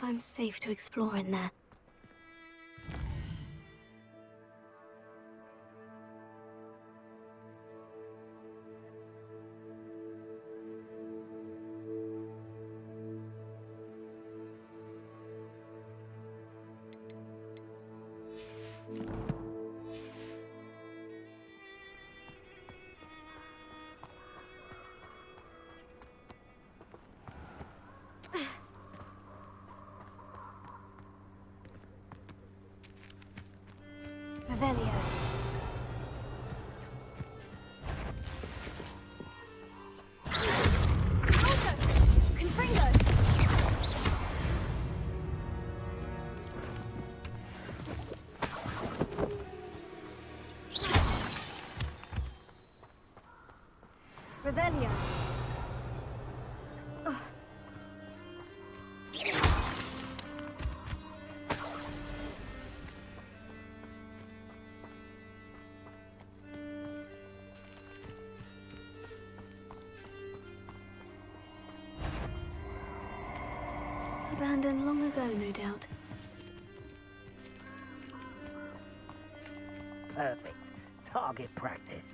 if I'm safe to explore in there. Revelio. Revelio. Abandoned long ago, no doubt. Perfect. Target practice.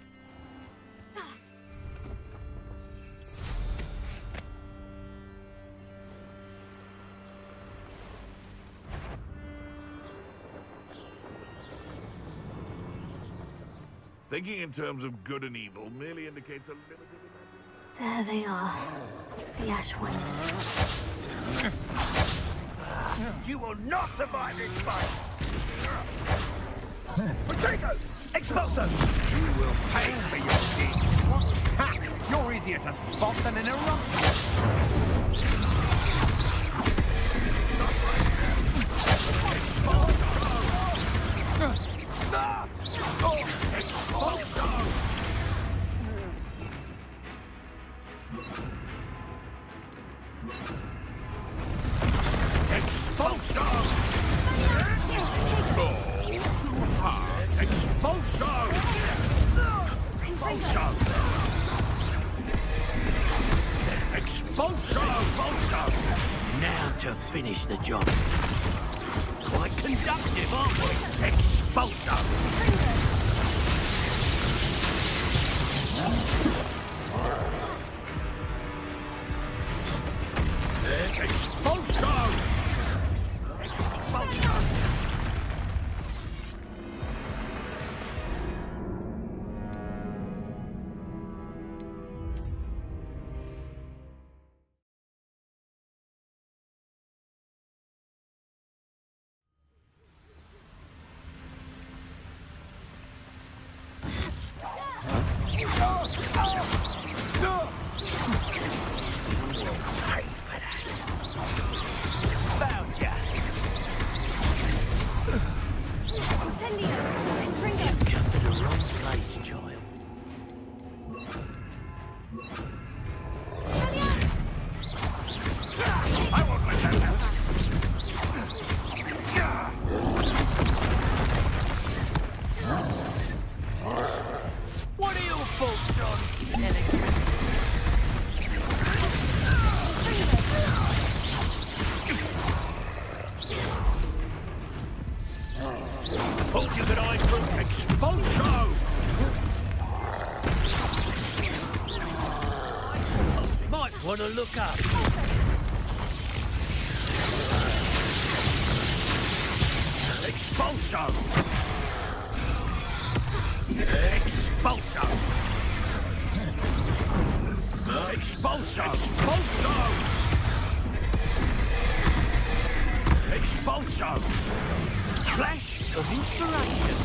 Thinking in terms of good and evil merely indicates a limited imagination. There they are. The Ash One. You will not survive this fight! Potato! Expulso! You will pay for your deeds. Ha! You're easier to spot than an eruption. Now to finish the job. Quite conductive, aren't we? Expulso! Expulso! Want to look up? Expulso! Expulso! Expulso! Expulso! Expulso! Flash of inspiration!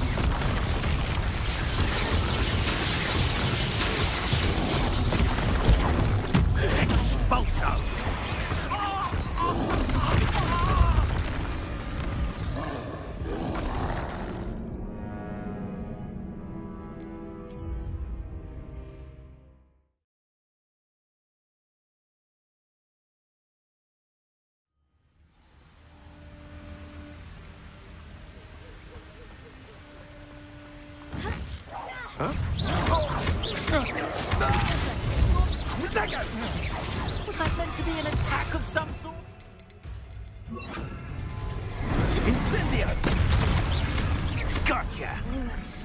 Expulso! Was that meant to be an attack of some sort? Incendio! Gotcha! Lumos.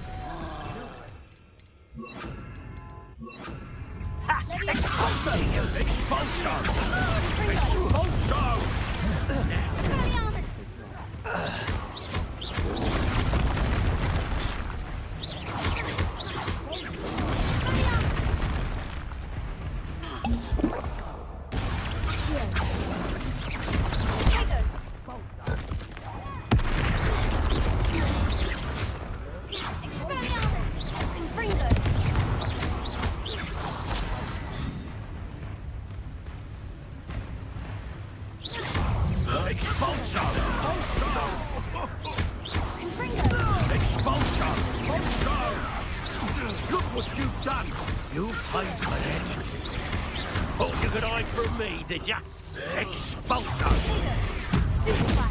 Ha! Expulso! Expulso! Expulso! Expulso! Expulso! Look what you've done! You paid for it! Thought you could hide from me, did ya? Expulso! Stupefy.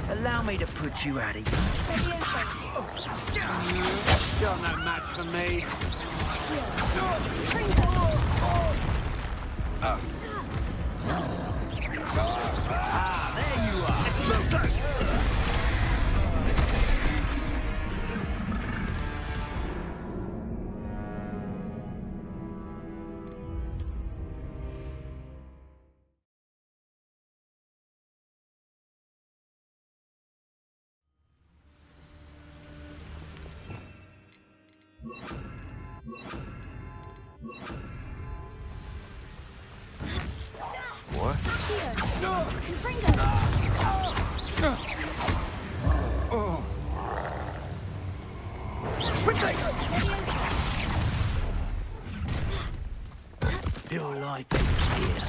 Allow me to put you out of here. You're no match for me. Ah, there you are. What? You're like it here.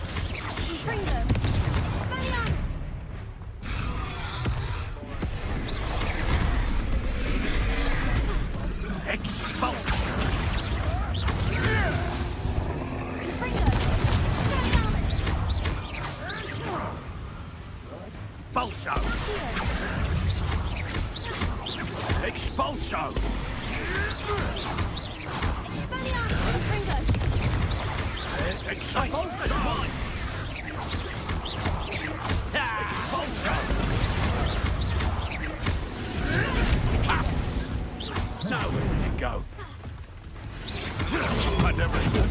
Expulso! Expulso! Expulso! Expulso! Nowhere to go. I never said.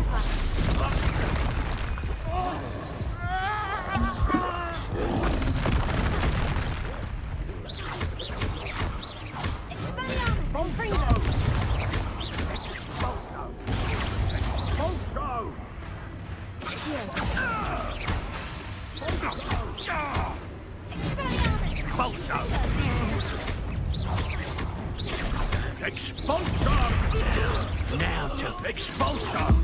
Expulso! Now to expulso!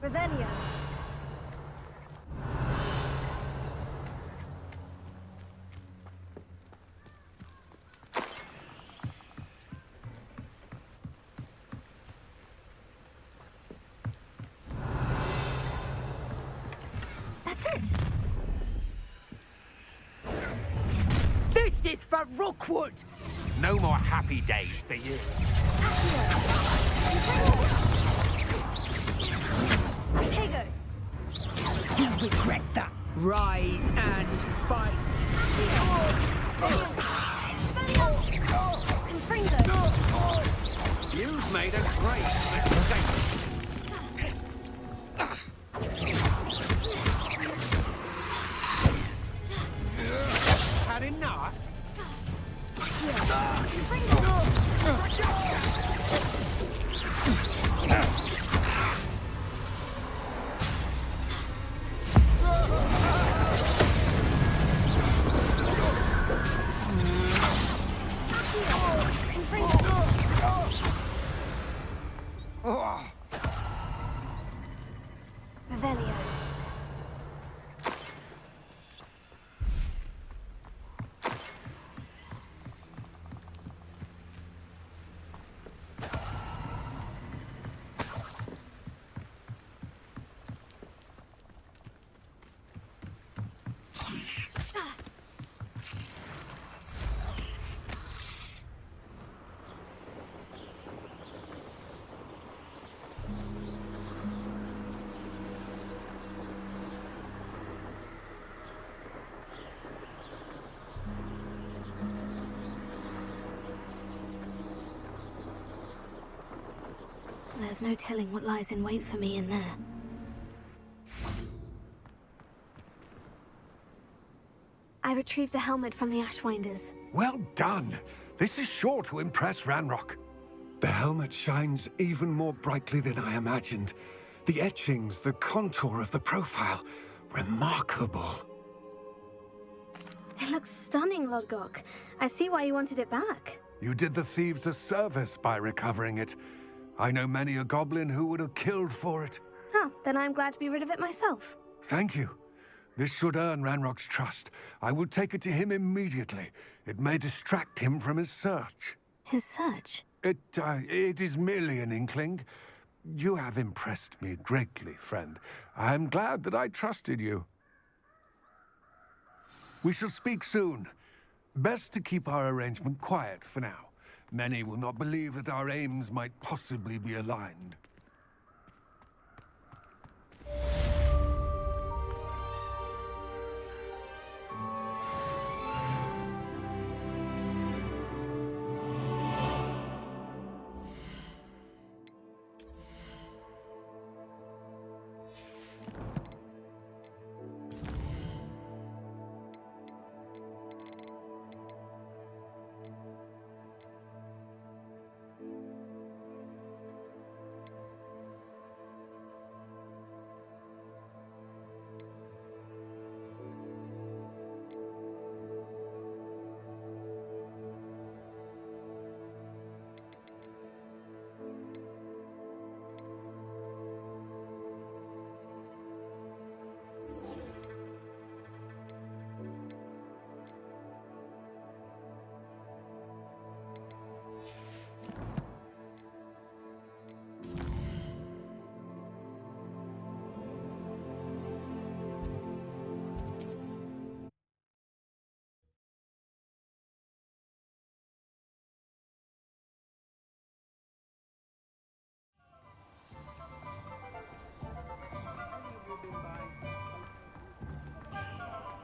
Revelio. That's it. This is for Rookwood! No more happy days for you. Protego. You regret that. Rise and fight. Confringo. You've made a great mistake. Had enough? Revelio. There's no telling what lies in wait for me in there. I retrieved the helmet from the Ashwinders. Well done. This is sure to impress Ranrock. The helmet shines even more brightly than I imagined. The etchings, the contour of the profile. Remarkable. It looks stunning, Lodgok. I see why you wanted it back. You did the thieves a service by recovering it. I know many a goblin who would have killed for it. Oh, then I'm glad to be rid of it myself. Thank you. This should earn Ranrock's trust. I will take it to him immediately. It may distract him from his search. His search? It is merely an inkling. You have impressed me greatly, friend. I am glad that I trusted you. We shall speak soon. Best to keep our arrangement quiet for now. Many will not believe that our aims might possibly be aligned.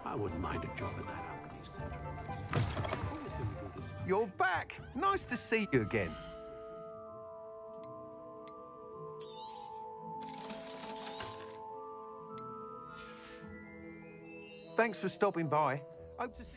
I wouldn't mind a job in that alchemy center. You're back. Nice to see you again. Thanks for stopping by. Hope to see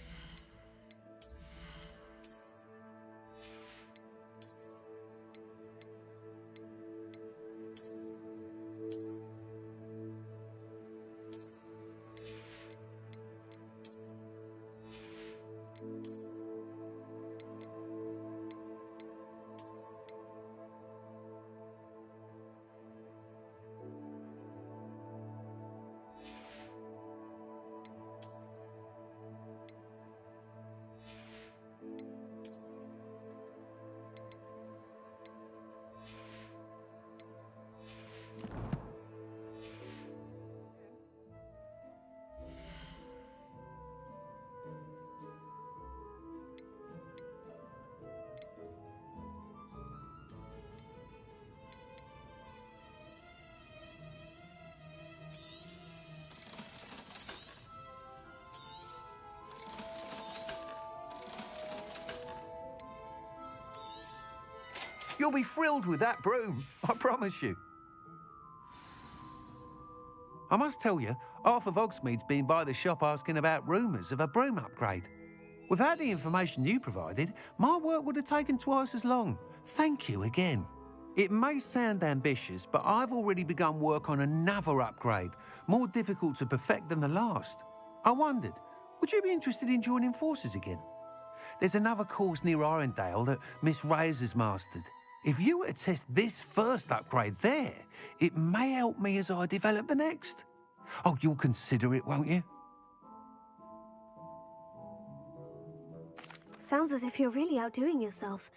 You'll be thrilled with that broom, I promise you. I must tell you, half of Hogsmeade's been by the shop asking about rumours of a broom upgrade. Without the information you provided, my work would have taken twice as long. Thank you again. It may sound ambitious, but I've already begun work on another upgrade, more difficult to perfect than the last. I wondered, would you be interested in joining forces again? There's another course near Irondale that Miss Reyes has mastered. If you were to test this first upgrade there, it may help me as I develop the next. Oh, you'll consider it, won't you? Sounds as if you're really outdoing yourself.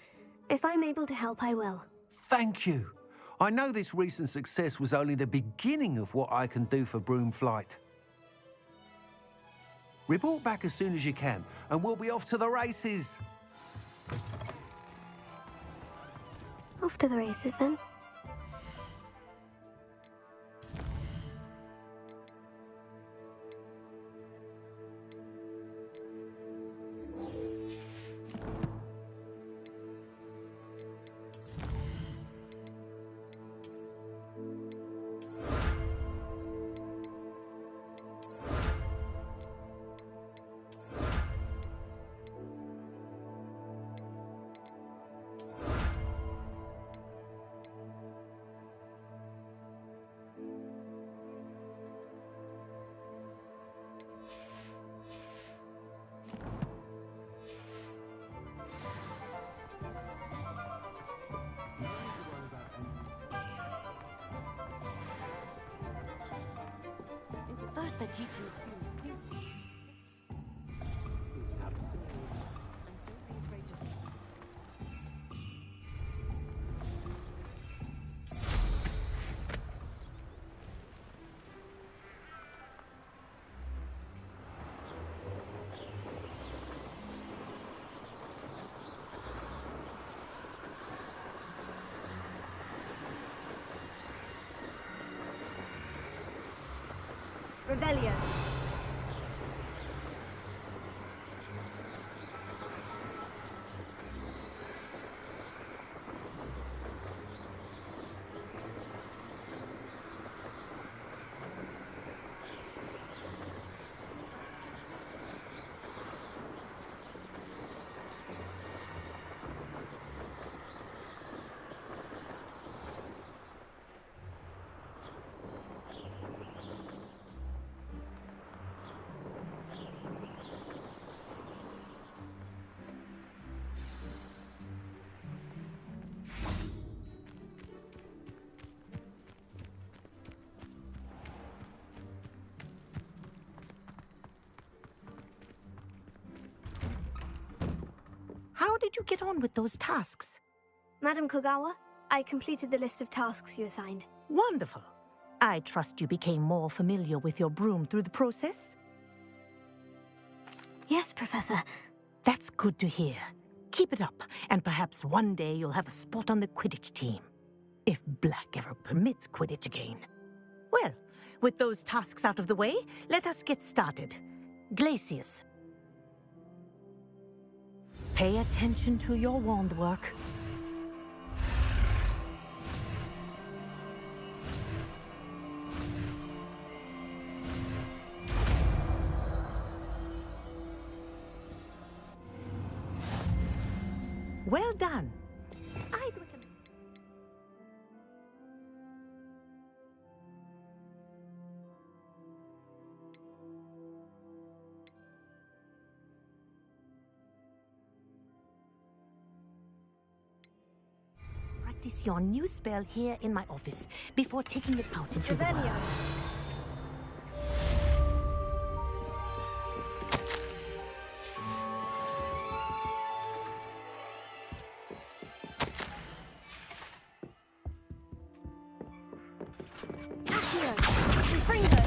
If I'm able to help, I will. Thank you. I know this recent success was only the beginning of what I can do for broom flight. Report back as soon as you can, and we'll be off to the races. Off to the races, then. First the teachers. Revelio. How did you get on with those tasks? Madam Kogawa, I completed the list of tasks you assigned. Wonderful. I trust you became more familiar with your broom through the process? Yes, Professor. That's good to hear. Keep it up, and perhaps one day you'll have a spot on the Quidditch team. If Black ever permits Quidditch again. Well, with those tasks out of the way, let us get started. Glacius. Pay attention to your wand work. Well done. I'd recommend... Practice your new spell here in my office before taking it out into the Revelio. world. Accio. Confringo.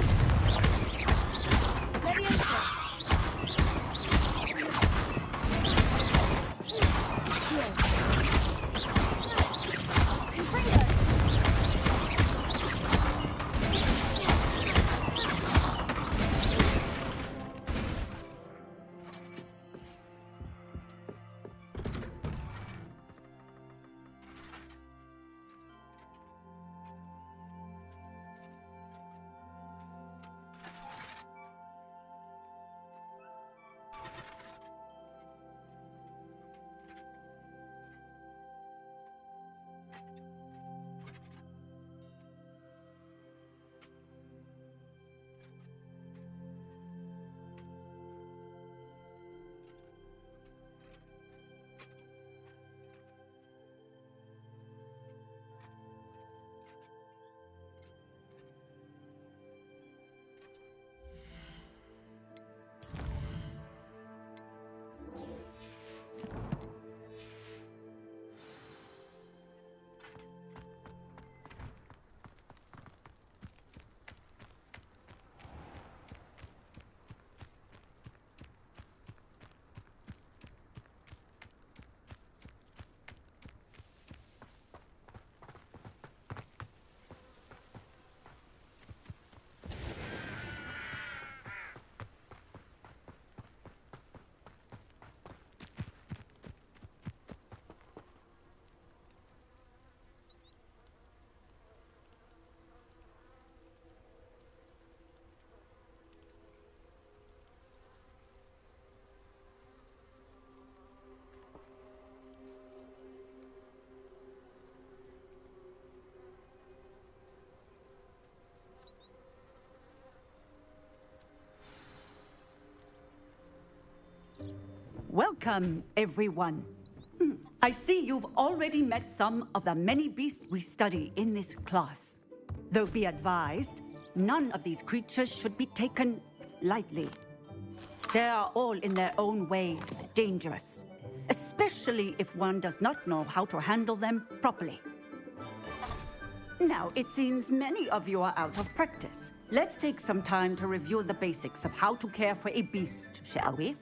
Leviosa. Accio. Confringo. Welcome, everyone. I see you've already met some of the many beasts we study in this class. Though be advised, none of these creatures should be taken lightly. They are all in their own way dangerous, especially if one does not know how to handle them properly. Now, it seems many of you are out of practice. Let's take some time to review the basics of how to care for a beast, shall we?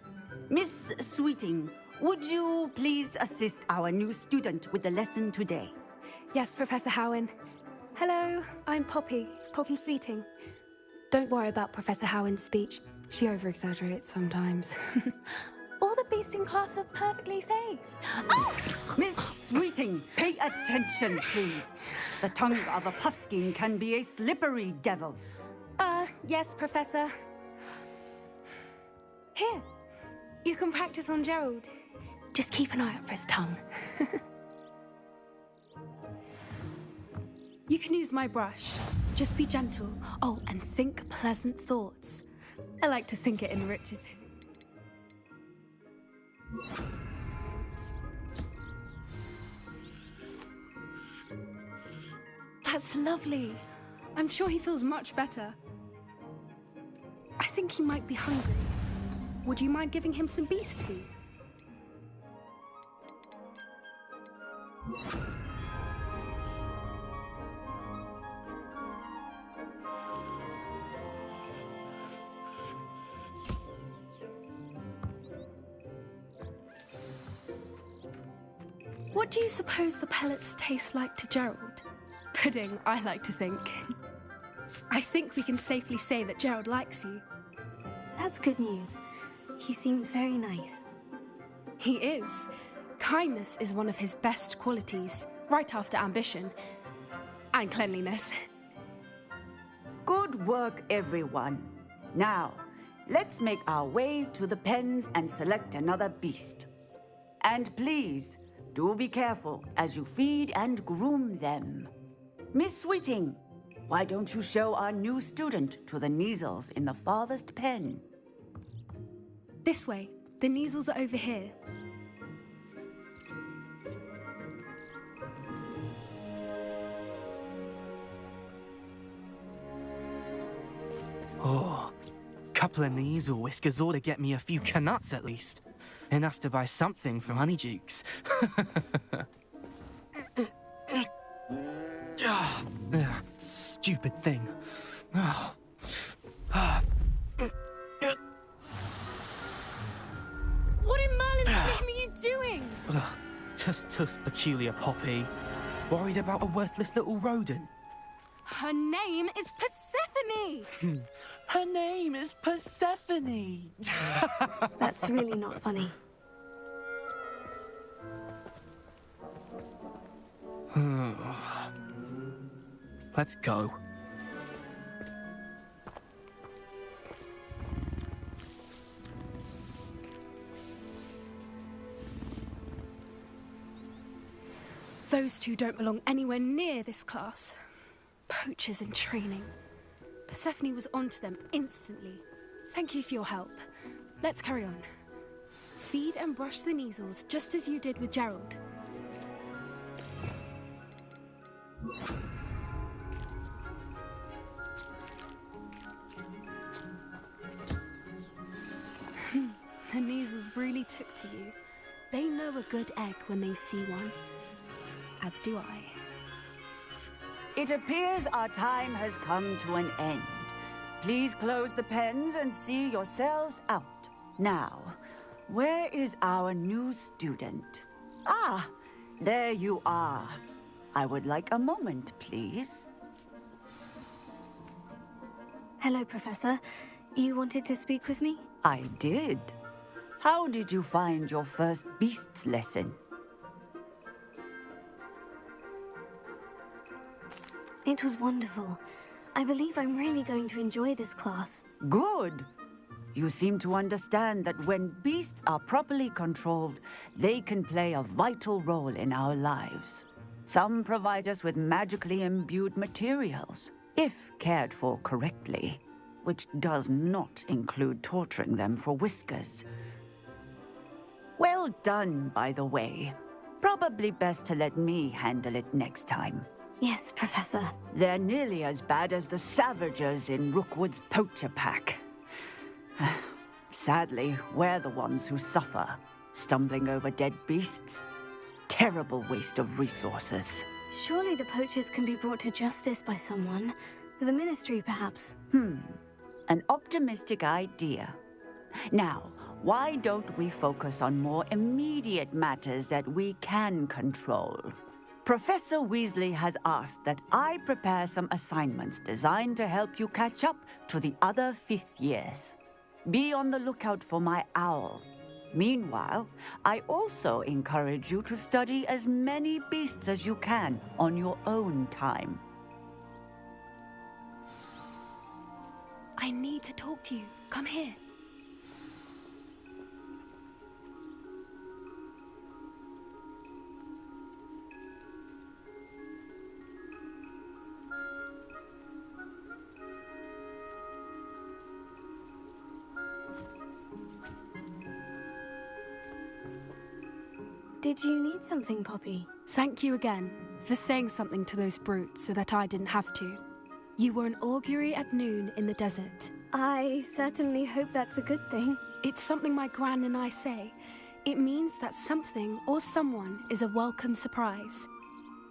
Miss Sweeting, would you please assist our new student with the lesson today? Yes, Professor Howen. Hello, I'm Poppy Sweeting. Don't worry about Professor Howen's speech. She over-exaggerates sometimes. All the beasts in class are perfectly safe. Oh! Miss Sweeting, pay attention, please. The tongue of a puffskein can be a slippery devil. Yes, Professor. Here, you can practice on Gerald. Just keep an eye out for his tongue. You can use my brush. Just be gentle. Oh, and think pleasant thoughts. I like to think it enriches it. That's lovely. I'm sure he feels much better. I think he might be hungry. Would you mind giving him some beast food? What do you suppose the pellets taste like to Gerald? Pudding, I like to think. I think we can safely say that Gerald likes you. That's good news. He seems very nice. He is. Kindness is one of his best qualities, right after ambition. And cleanliness. Good work, everyone. Now, let's make our way to the pens and select another beast. And please, do be careful as you feed and groom them. Miss Sweeting, why don't you show our new student to the Neasels in the farthest pen? This way. The Neasels are over here. Oh, couple of Neasel whiskers ought to get me a few canuts at least. Enough to buy something from Honeydukes. Stupid thing. What in Merlin's name are you doing? Tuss peculiar Poppy. Worried about a worthless little rodent. Her name is Persephone! Her name is Persephone! That's really not funny. Let's go. Those two don't belong anywhere near this class. Poachers in training. Persephone was onto them instantly. Thank you for your help. Let's carry on. Feed and brush the Neasels just as you did with Gerald. The Neasels really took to you. They know a good egg when they see one. As do I. It appears our time has come to an end. Please close the pens and see yourselves out. Now, where is our new student? Ah, there you are. I would like a moment, please. Hello, Professor. You wanted to speak with me? I did. How did you find your first beasts lesson? It was wonderful. I believe I'm really going to enjoy this class. Good. You seem to understand that when beasts are properly controlled, they can play a vital role in our lives. Some provide us with magically imbued materials, if cared for correctly, which does not include torturing them for whiskers. Well done, by the way. Probably best to let me handle it next time. Yes, Professor. They're nearly as bad as the Savagers in Rookwood's poacher pack. Sadly, we're the ones who suffer, stumbling over dead beasts. Terrible waste of resources. Surely the poachers can be brought to justice by someone. The Ministry, perhaps. An optimistic idea. Now, why don't we focus on more immediate matters that we can control? Professor Weasley has asked that I prepare some assignments designed to help you catch up to the other 5th years. Be on the lookout for my owl. Meanwhile, I also encourage you to study as many beasts as you can on your own time. I need to talk to you. Come here. Did you need something, Poppy? Thank you again for saying something to those brutes so that I didn't have to. You were an augury at noon in the desert. I certainly hope that's a good thing. It's something my gran and I say. It means that something or someone is a welcome surprise.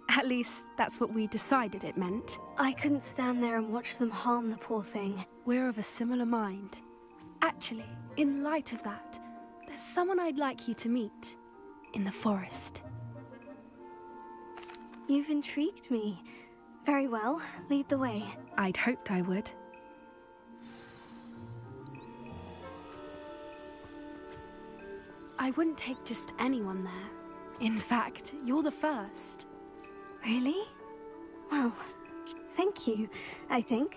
At least, that's what we decided it meant. I couldn't stand there and watch them harm the poor thing. We're of a similar mind. Actually, in light of that, there's someone I'd like you to meet. In the forest. You've intrigued me. Very well, lead the way. I'd hoped I would. I wouldn't take just anyone there. In fact, you're the first. Really? Well, thank you, I think.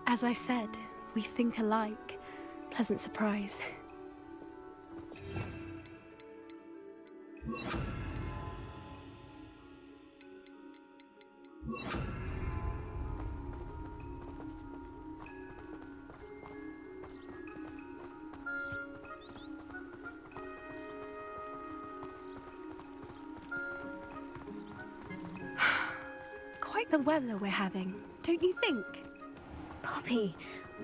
As I said, we think alike. Pleasant surprise. Quite the weather we're having, don't you think? Poppy,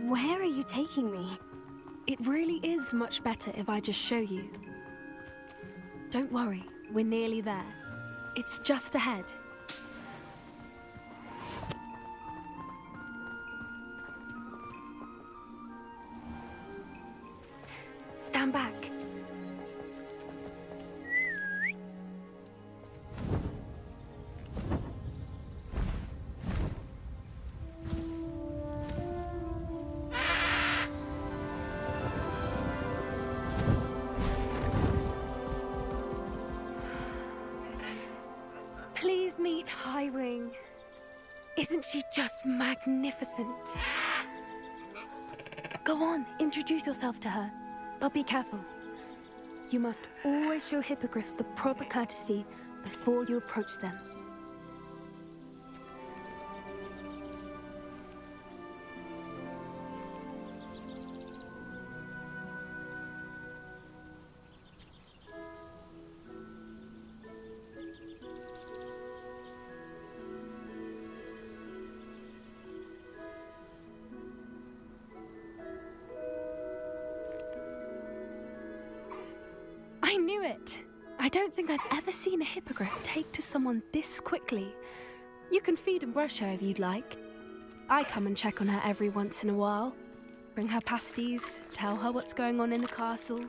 where are you taking me? It really is much better if I just show you. Don't worry, we're nearly there. It's just ahead. Stand back. Please meet Highwing. Isn't she just magnificent? Go on, introduce yourself to her. But be careful. You must always show hippogriffs the proper courtesy before you approach them. I knew it! I don't think I've ever seen a hippogriff take to someone this quickly. You can feed and brush her if you'd like. I come and check on her every once in a while. Bring her pasties, tell her what's going on in the castle.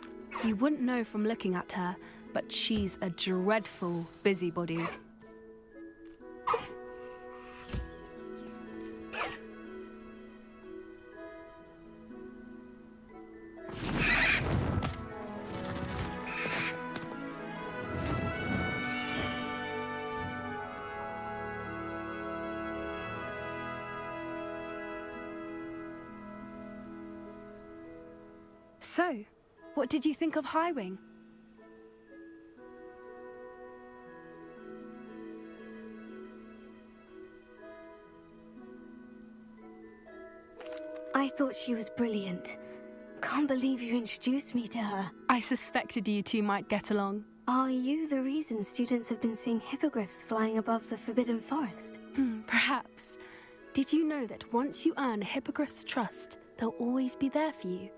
You wouldn't know from looking at her, but she's a dreadful busybody. So, what did you think of Highwing? I thought she was brilliant. Can't believe you introduced me to her. I suspected you two might get along. Are you the reason students have been seeing hippogriffs flying above the Forbidden Forest? Perhaps. Did you know that once you earn a hippogriff's trust, they'll always be there for you?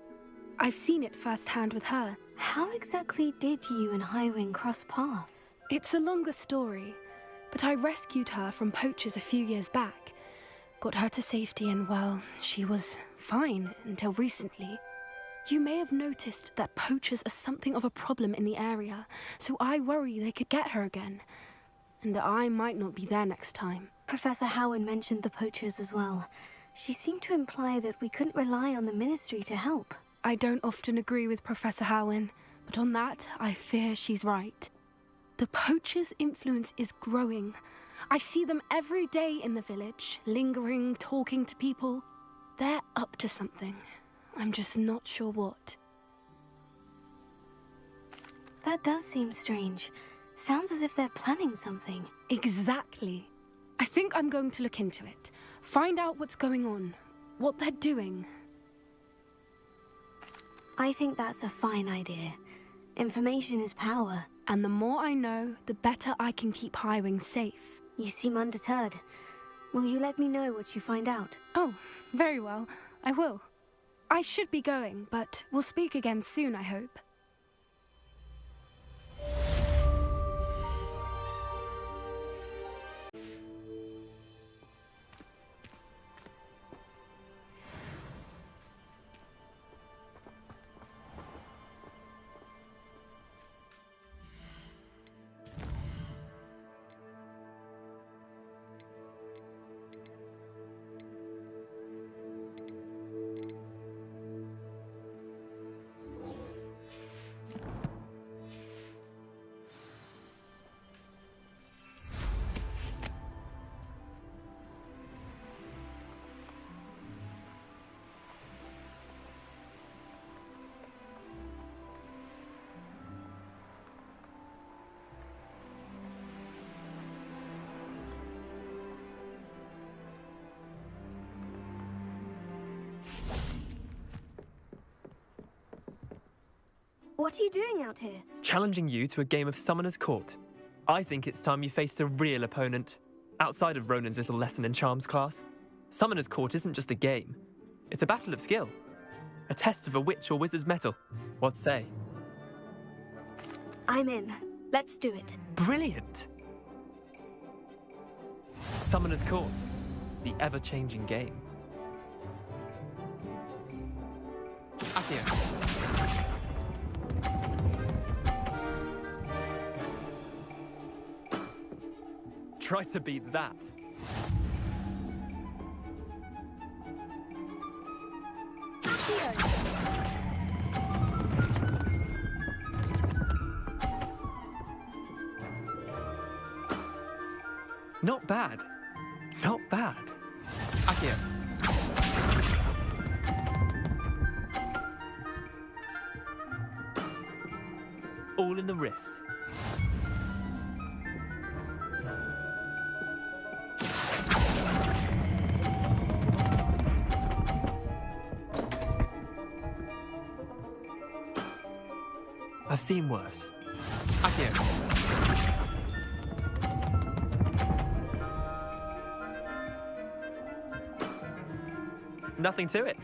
I've seen it firsthand with her. How exactly did you and Highwing cross paths? It's a longer story, but I rescued her from poachers a few years back. Got her to safety and, well, she was fine until recently. You may have noticed that poachers are something of a problem in the area, so I worry they could get her again. And I might not be there next time. Professor Howard mentioned the poachers as well. She seemed to imply that we couldn't rely on the Ministry to help. I don't often agree with Professor Howin, but on that, I fear she's right. The poachers' influence is growing. I see them every day in the village, lingering, talking to people. They're up to something. I'm just not sure what. That does seem strange. Sounds as if they're planning something. Exactly. I think I'm going to look into it. Find out what's going on, what they're doing. I think that's a fine idea. Information is power. And the more I know, the better I can keep Highwing safe. You seem undeterred. Will you let me know what you find out? Oh, very well. I will. I should be going, but we'll speak again soon, I hope. What are you doing out here? Challenging you to a game of Summoner's Court. I think it's time you faced a real opponent, outside of Ronan's little lesson in charms class. Summoner's Court isn't just a game. It's a battle of skill. A test of a witch or wizard's mettle. What say? I'm in. Let's do it. Brilliant! Summoner's Court. The ever-changing game. Accio. Try to beat that. Not bad. Not bad. Accio. All in the wrist. I've seen worse. Accio. Nothing to it.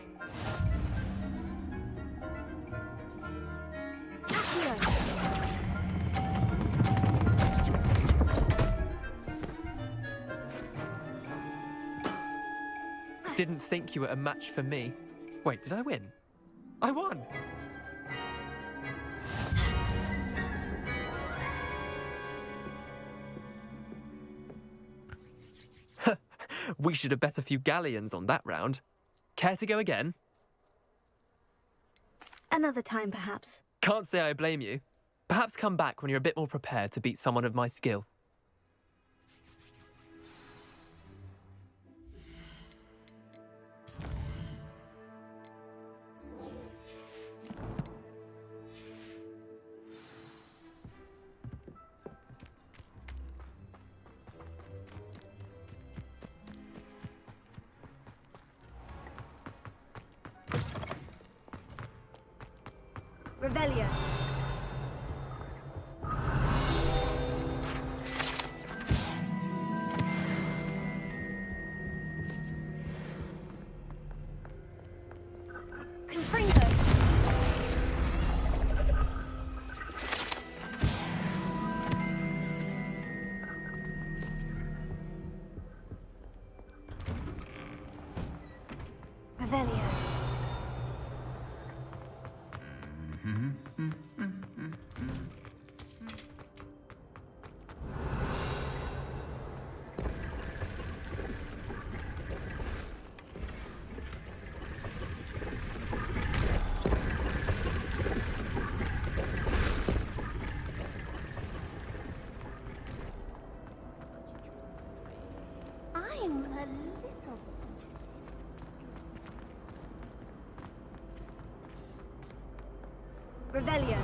Didn't think you were a match for me. Wait, did I win? I won! We should have bet a few galleons on that round. Care to go again? Another time, perhaps. Can't say I blame you. Perhaps come back when you're a bit more prepared to beat someone of my skill. Revelio. Confringo. Revelio. I'm a little... Revelio.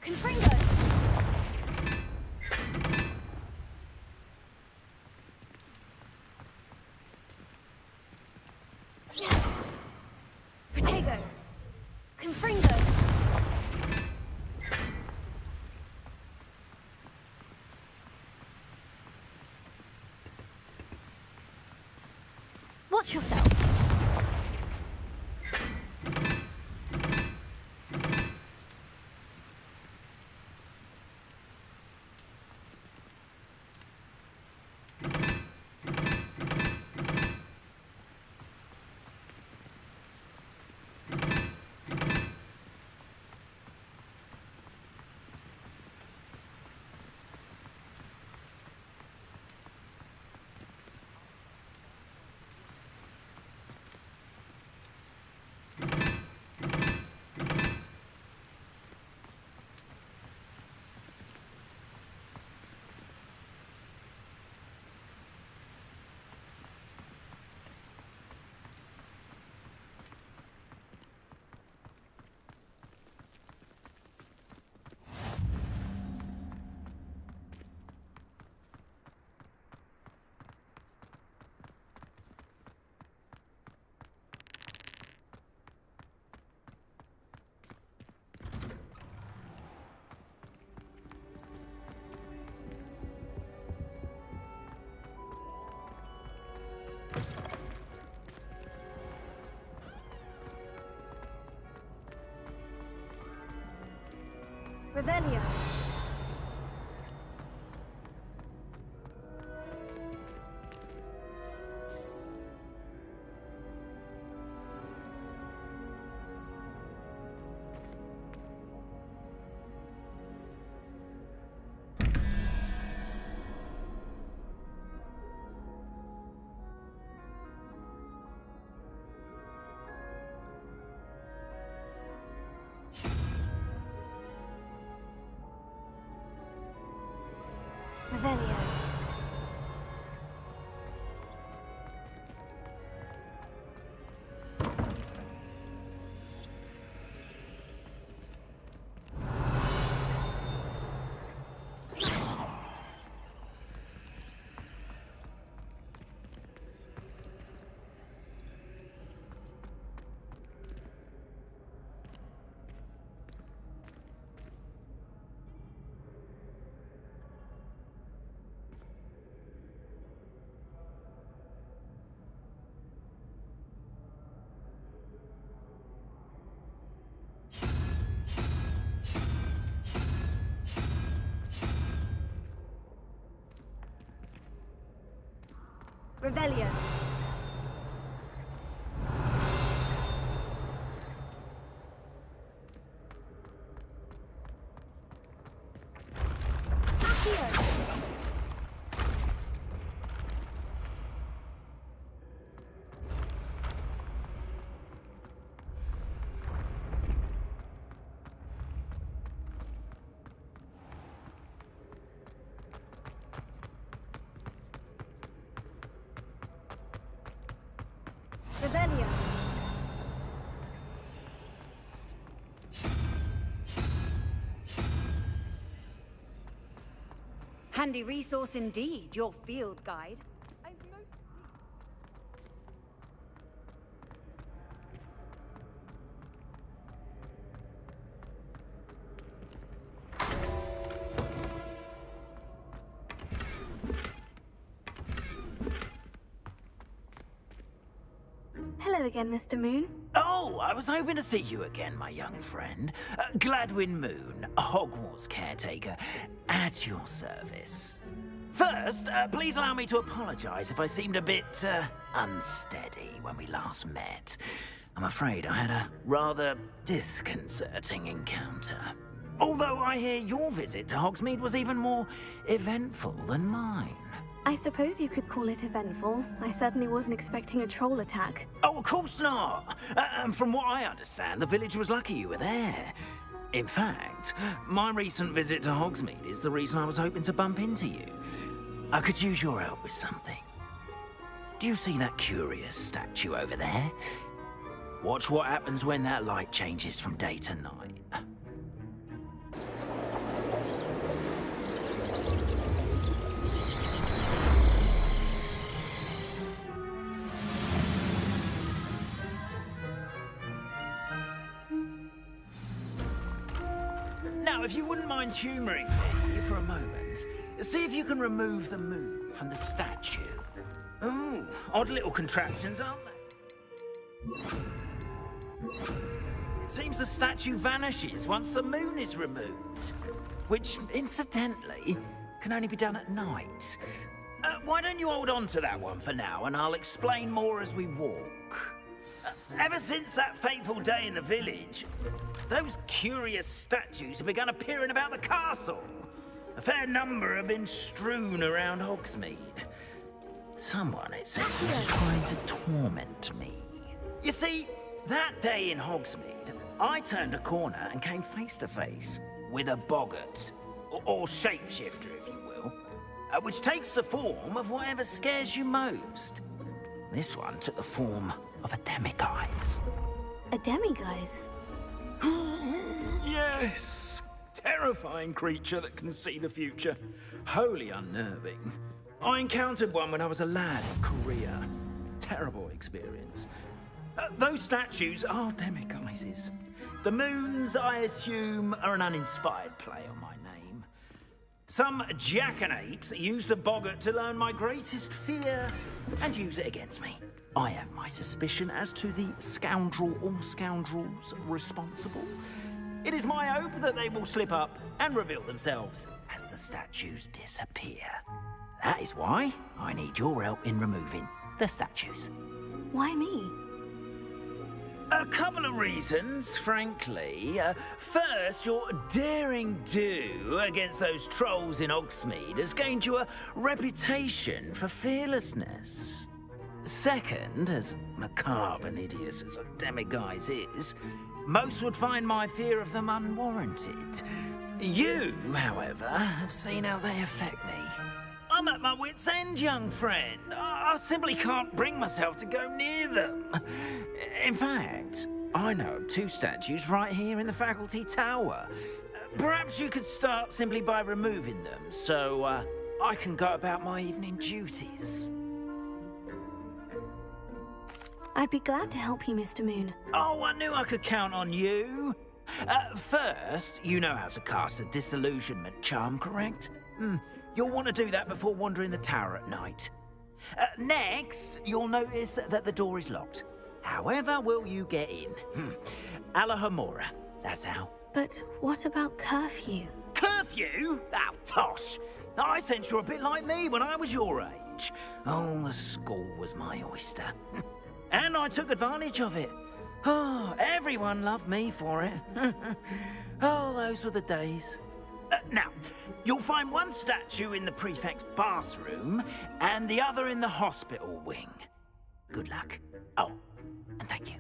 Confringo. Protego. Confringo. Watch yourself. Revelio. Revelio. Revelio. Revelio. Handy resource indeed, your field guide. Hello again, Mr. Moon. Oh, I was hoping to see you again, my young friend. Gladwin Moon, Hogwarts caretaker, at your service. First, please allow me to apologize if I seemed a bit, unsteady when we last met. I'm afraid I had a rather disconcerting encounter. Although I hear your visit to Hogsmeade was even more eventful than mine. I suppose you could call it eventful. I certainly wasn't expecting a troll attack. Oh, of course not. And from what I understand, the village was lucky you were there. In fact, my recent visit to Hogsmeade is the reason I was hoping to bump into you. I could use your help with something. Do you see that curious statue over there? Watch what happens when that light changes from day to night. Now, if you wouldn't mind humouring me for a moment, see if you can remove the moon from the statue. Ooh, odd little contraptions, aren't they? It seems the statue vanishes once the moon is removed, which, incidentally, can only be done at night. Why don't you hold on to that one for now, and I'll explain more as we walk. Ever since that fateful day in the village, those curious statues have begun appearing about the castle. A fair number have been strewn around Hogsmeade. Someone, it seems, is trying to torment me. You see, that day in Hogsmeade, I turned a corner and came face to face with a boggart, or shapeshifter, if you will, which takes the form of whatever scares you most. This one took the form of a demiguise. A demiguise? Yes! Terrifying creature that can see the future. Wholly unnerving. I encountered one when I was a lad in Korea. Terrible experience. Those statues are demiguises. The moons, I assume, are an uninspired play on my name. Some jackanapes used a boggart to learn my greatest fear and use it against me. I have my suspicion as to the scoundrel or scoundrels responsible. It is my hope that they will slip up and reveal themselves as the statues disappear. That is why I need your help in removing the statues. Why me? A couple of reasons, frankly. First, your daring do against those trolls in Hogsmeade has gained you a reputation for fearlessness. Second, as macabre and hideous as a demiguise is, most would find my fear of them unwarranted. You, however, have seen how they affect me. I'm at my wit's end, young friend. I simply can't bring myself to go near them. In fact, I know of two statues right here in the faculty tower. Perhaps you could start simply by removing them, so I can go about my evening duties. I'd be glad to help you, Mr. Moon. Oh, I knew I could count on you. First, you know how to cast a disillusionment charm, correct? You'll want to do that before wandering the tower at night. Next, you'll notice that the door is locked. However will you get in? Alahomora, that's how. But what about curfew? Curfew? Oh, tosh. I sense you're a bit like me when I was your age. Oh, the school was my oyster. And I took advantage of it. Oh, everyone loved me for it. Oh, those were the days. Now, you'll find one statue in the prefect's bathroom and the other in the hospital wing. Good luck. Oh, and thank you.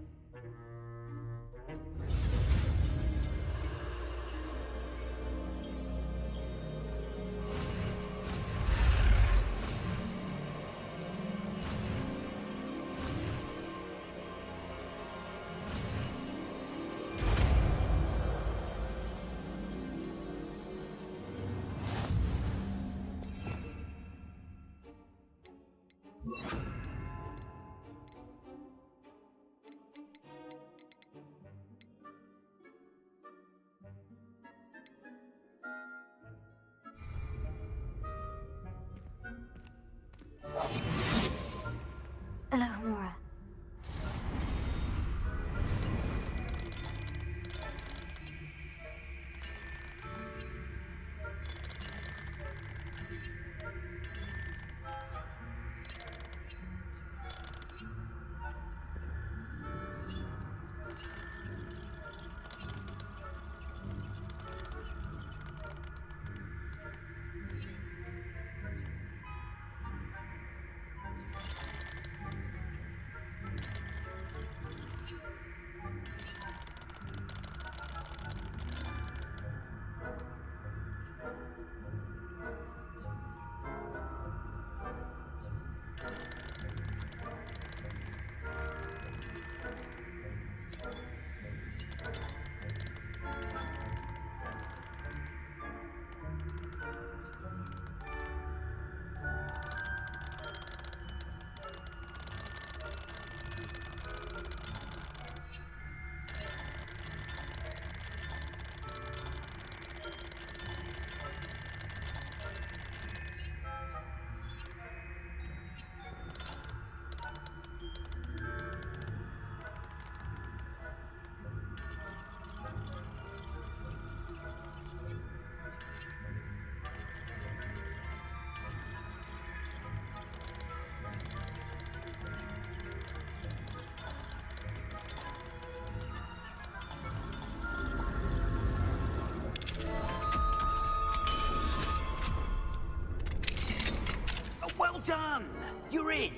in.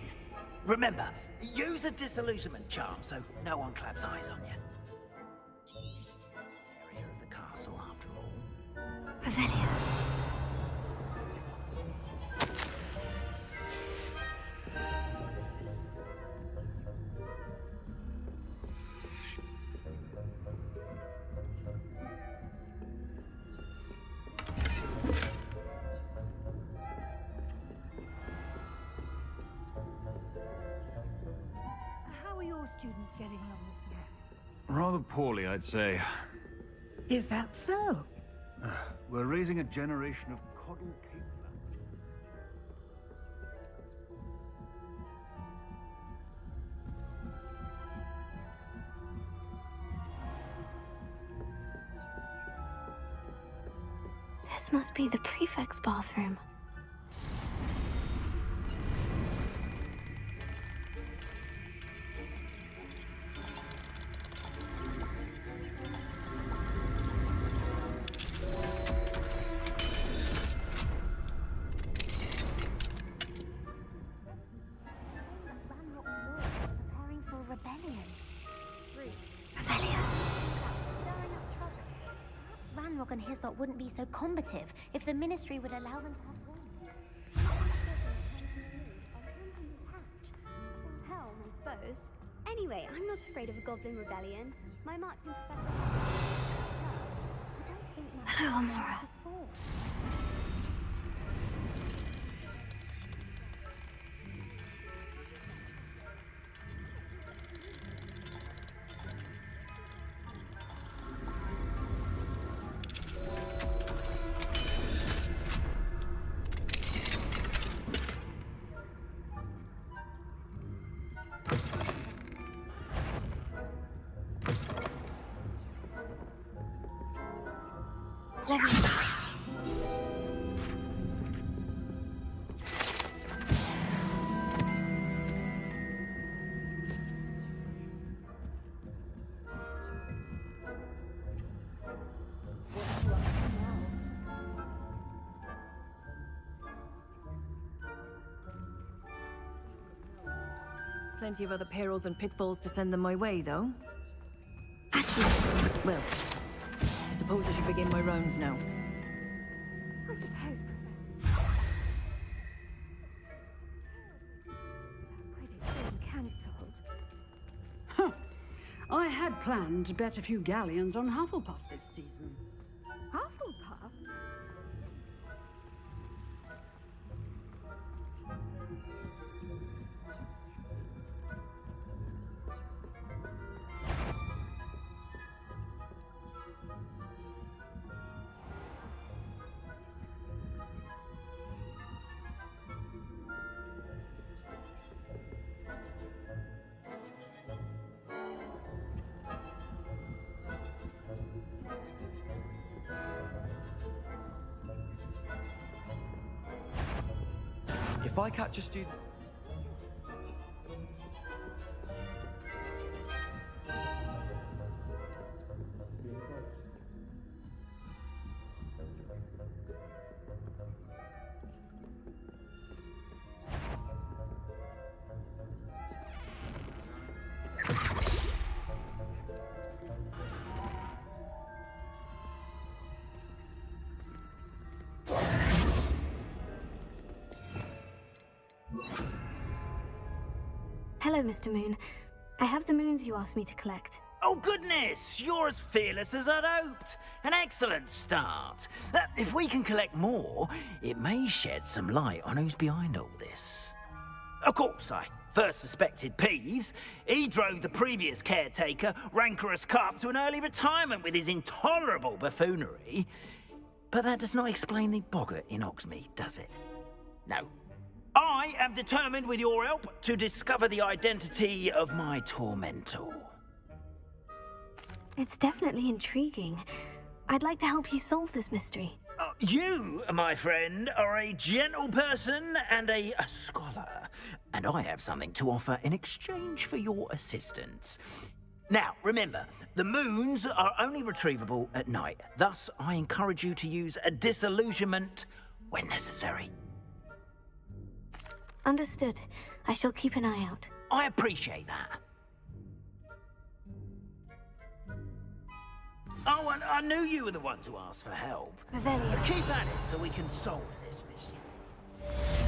Remember, use a disillusionment charm so no one claps eyes on you. Area of the castle, after all. Revelio. How are your students getting along this year? Rather poorly, I'd say. Is that so? We're raising a generation of coddle cape. This must be the prefect's bathroom. Preparing for a rebellion. Revelio. Ranrock and Hislop wouldn't be so combative if the Ministry would allow them to have guns. Helm, I suppose. Anyway, I'm not afraid of a goblin rebellion. My marksman professor. I don't think my Hello, Amora. Plenty of other perils and pitfalls to send them my way, though. Well, I suppose I should begin my rounds now. I suppose, cancelled. Huh. I had planned to bet a few galleons on Hufflepuff this season. Hufflepuff? If I catch a student... Hello, Mr. Moon. I have the moons you asked me to collect. Oh, goodness! You're as fearless as I'd hoped. An excellent start. If we can collect more, it may shed some light on who's behind all this. Of course, I first suspected Peeves. He drove the previous caretaker, Rancorous Carp, to an early retirement with his intolerable buffoonery. But that does not explain the boggart in Hogsmeade, does it? No. I am determined, with your help, to discover the identity of my tormentor. It's definitely intriguing. I'd like to help you solve this mystery. You, my friend, are a gentle person and a scholar, and I have something to offer in exchange for your assistance. Now, remember, the moons are only retrievable at night. Thus, I encourage you to use a disillusionment when necessary. Understood. I shall keep an eye out. I appreciate that. Oh, and I knew you were the one to ask for help. Revelio. Keep at it so we can solve this mission.